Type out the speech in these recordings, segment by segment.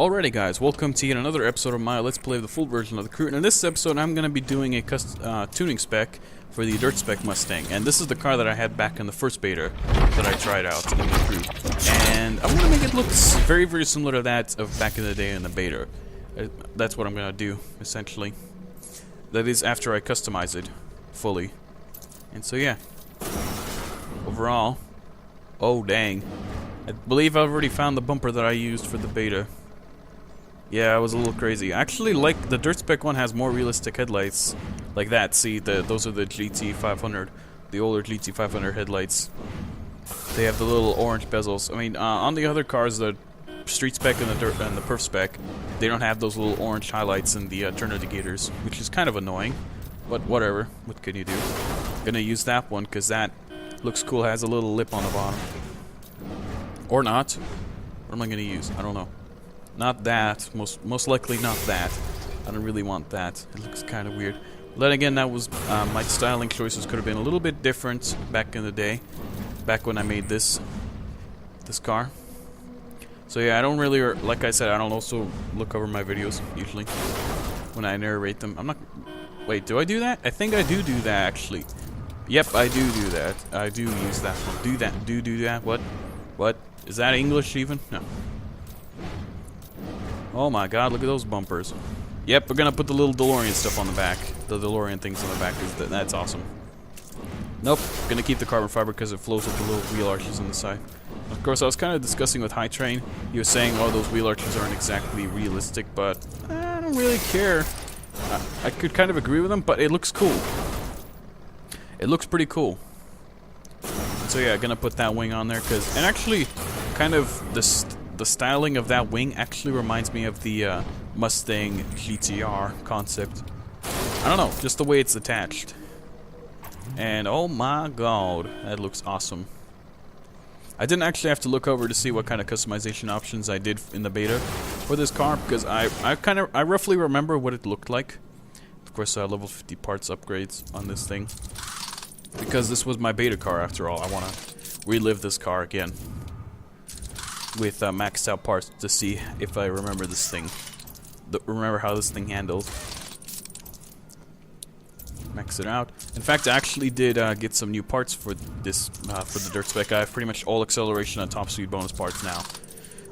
Alrighty guys, welcome to yet another episode of my Let's Play of the full version of the Crew. And in this episode I'm going to be doing a tuning spec for the Dirt Spec Mustang. And this is the car that I had back in the first beta that I tried out in the Crew. And I'm going to make it look very, very similar to that of back in the day in the beta. That's what I'm going to do, essentially. That is after I customize it fully. And so yeah, overall, oh dang, I believe I've already found the bumper that I used for the beta. Yeah, I was a little crazy. Actually, like, the Dirt Spec one has more realistic headlights. Like that, see, those are the GT 500. The older GT 500 headlights. They have the little orange bezels. I mean, on the other cars, the Street Spec and the Perf Spec, they don't have those little orange highlights in the turn indicators, which is kind of annoying. But whatever, what can you do? Gonna use that one, because that looks cool, has a little lip on the bottom. Or not. What am I gonna use? I don't know. Not that. Most likely not that. I don't really want that. It looks kind of weird. But then again, that was my styling choices could have been a little bit different back in the day, back when I made this car. So yeah, I don't really, like I said, I don't also look over my videos usually when I narrate them. I'm not. Wait, do I do that? I think I do that actually. Yep, I do that. I do use that one. Do that. Do that. What? What? Is that English even? No. Oh my god, look at those bumpers. Yep, we're gonna put the little DeLorean stuff on the back. The DeLorean things on the back, that's awesome. Nope, gonna keep the carbon fiber because it flows with the little wheel arches on the side. Of course, I was kind of discussing with High Train. He was saying, oh, those wheel arches aren't exactly realistic, but I don't really care. I could kind of agree with him, but it looks cool. It looks pretty cool. So yeah, gonna put that wing on there, and actually, kind of the styling of that wing actually reminds me of the Mustang GTR concept. I don't know, just the way it's attached. And oh my god, that looks awesome. I didn't actually have to look over to see what kind of customization options I did in the beta for this car, because I roughly remember what it looked like. Of course, level 50 parts upgrades on this thing, because this was my beta car after all. I want to relive this car again with maxed out parts to see if I remember this thing. Remember how this thing handles. Max it out. In fact, I actually did get some new parts for this for the Dirt Spec. I have pretty much all acceleration and top speed bonus parts now.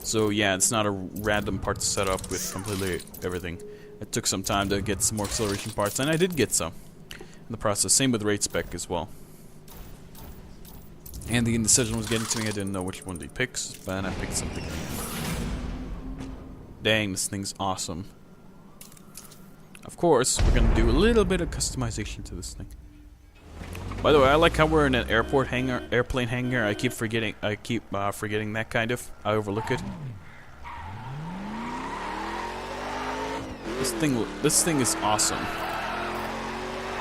So yeah, it's not a random part to set up with completely everything. It took some time to get some more acceleration parts, and I did get some in the process. Same with Rate Spec as well. And the indecision was getting to me. I didn't know which one to pick, but I picked something. Dang, this thing's awesome. Of course, we're gonna do a little bit of customization to this thing. By the way, I like how we're in an airplane hangar. I keep forgetting that kind of. I overlook it. This thing is awesome.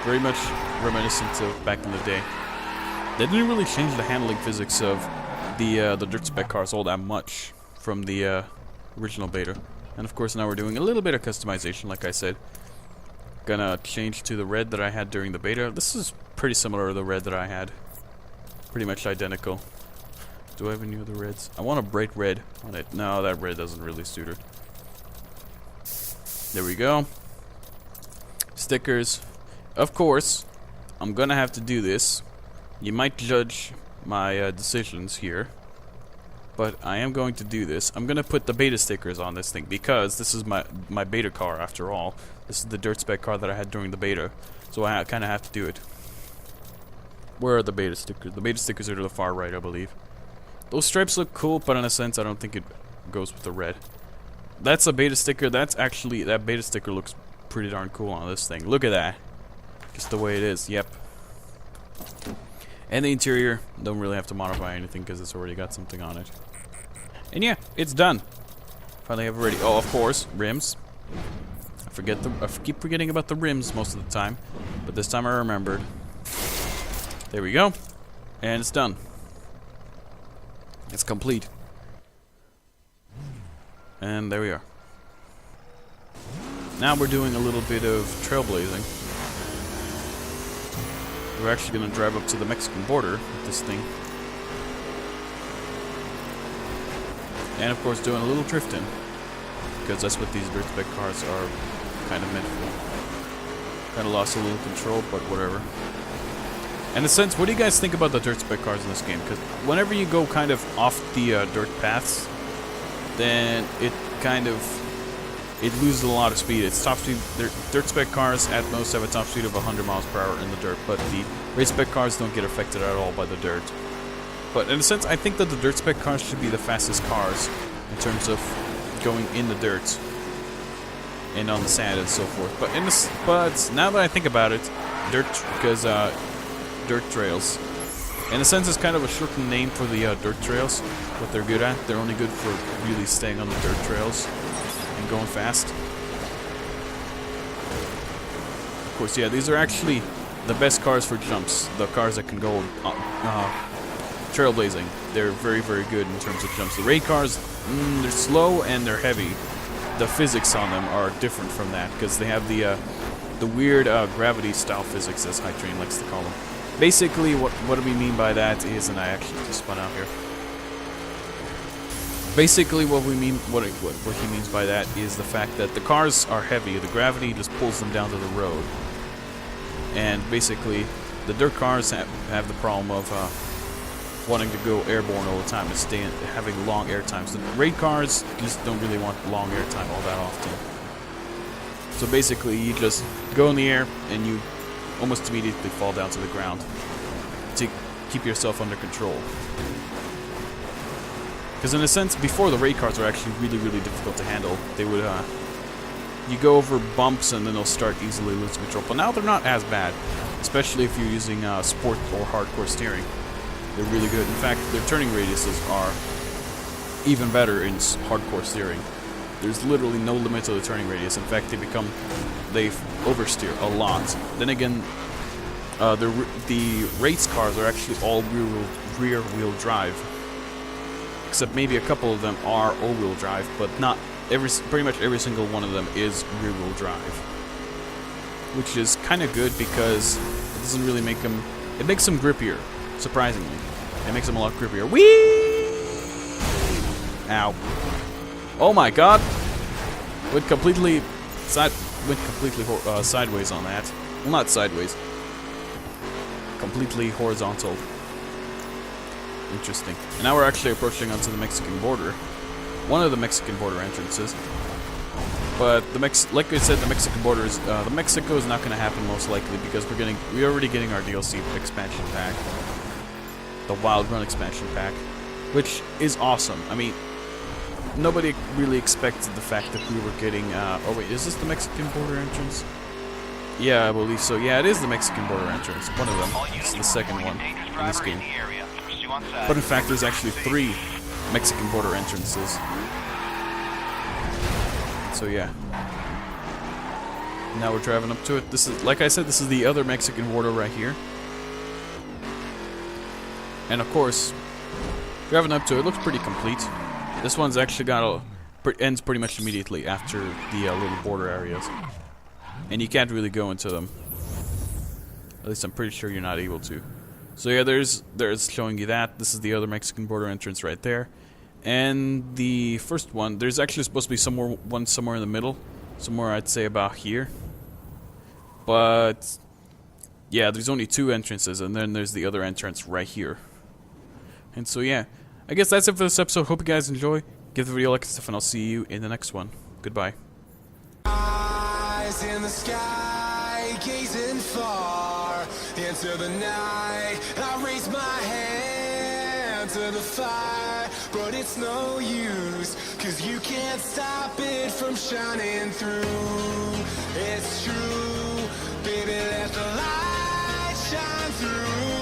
Very much reminiscent of back in the day. They didn't really change the handling physics of the Dirt Spec cars all that much from the original beta. And of course, now we're doing a little bit of customization, like I said. Gonna change to the red that I had during the beta. This is pretty similar to the red that I had. Pretty much identical. Do I have any other reds? I want a bright red on it. No, that red doesn't really suit her. There we go. Stickers. Of course, I'm gonna have to do this. You might judge my decisions here, but I am going to do this. I'm going to put the beta stickers on this thing, because this is my beta car after all. This is the Dirt Spec car that I had during the beta, so I kind of have to do it. Where are the beta stickers? The beta stickers are to the far right, I believe. Those stripes look cool, but in a sense I don't think it goes with the red. That's a beta sticker. That beta sticker looks pretty darn cool on this thing. Look at that. Just the way it is. Yep. And the interior, don't really have to modify anything because it's already got something on it. And yeah, it's done. Finally have it ready. Oh, of course, rims. I keep forgetting about the rims most of the time, but this time I remembered. There we go. And it's done. It's complete. And there we are. Now we're doing a little bit of trailblazing. We're actually going to drive up to the Mexican border with this thing. And of course doing a little drifting. because that's what these dirt spec cars are kind of meant for. Kind of lost a little control, but whatever. In a sense, what do you guys think about the dirt spec cars in this game? Because whenever you go kind of off the dirt paths, then it loses a lot of speed. It's top speed. Dirt spec cars at most have a top speed of 100 miles per hour in the dirt, but the race spec cars don't get affected at all by the dirt. But in a sense, I think that the dirt spec cars should be the fastest cars in terms of going in the dirt and on the sand and so forth. But now that I think about it, dirt trails, in a sense, it's kind of a shortened name for the dirt trails. What they're good at, they're only good for really staying on the dirt trails and going fast. Of course, yeah, these are actually the best cars for jumps. The cars that can go trailblazing. They're very, very good in terms of jumps. The raid cars, they're slow and they're heavy. The physics on them are different from that because they have the weird gravity style physics, as High Train likes to call them. Basically, what we mean by that is, and I actually just spun out here. Basically, what he means by that is the fact that the cars are heavy. The gravity just pulls them down to the road, and basically, the dirt cars have the problem of wanting to go airborne all the time and having long air times. The raid cars just don't really want long air time all that often. So basically, you just go in the air and you almost immediately fall down to the ground to keep yourself under control. Because in a sense, before the raid cars were actually really, really difficult to handle. They would, you go over bumps and then they'll start easily losing control. But now they're not as bad, especially if you're using sport or hardcore steering. They're really good. In fact, their turning radiuses are even better in hardcore steering. There's literally no limit to the turning radius. In fact, they oversteer a lot. Then again, the race cars are actually all rear-wheel drive, except maybe a couple of them are all-wheel drive, but not pretty much every single one of them is rear-wheel drive, which is kind of good because it doesn't really make them. It makes them grippier. Surprisingly, it makes them a lot grippier. Whee! Ow. Oh my god! Went completely sideways on that. Well, not sideways. Completely horizontal. Interesting. And now we're actually approaching onto the Mexican border. One of the Mexican border entrances. But like I said, the Mexican border is Mexico is not going to happen most likely because we're already getting our DLC expansion pack, the Wild Run expansion pack, which is awesome. I mean, nobody really expected the fact that we were getting. Oh wait, is this the Mexican border entrance? Yeah, I believe so. Yeah, it is the Mexican border entrance. One of them. It's the second one in this game. But in fact, there's actually 3 Mexican border entrances. So yeah. Now we're driving up to it. This is, like I said, this is the other Mexican border right here. And of course, driving up to it looks pretty complete. This one's actually ends pretty much immediately after the little border areas. And you can't really go into them. At least I'm pretty sure you're not able to. So yeah, there's showing you that. This is the other Mexican border entrance right there. And the first one, there's actually supposed to be one somewhere in the middle. Somewhere I'd say about here. But yeah, there's only 2 entrances, and then there's the other entrance right here. And so yeah, I guess that's it for this episode. Hope you guys enjoy. Give the video a like and stuff, and I'll see you in the next one. Goodbye. Eyes in the sky, gazing far into the night. I raise my hand to the fire, but it's no use, 'cause you can't stop it from shining through. It's true, baby, let the light shine through.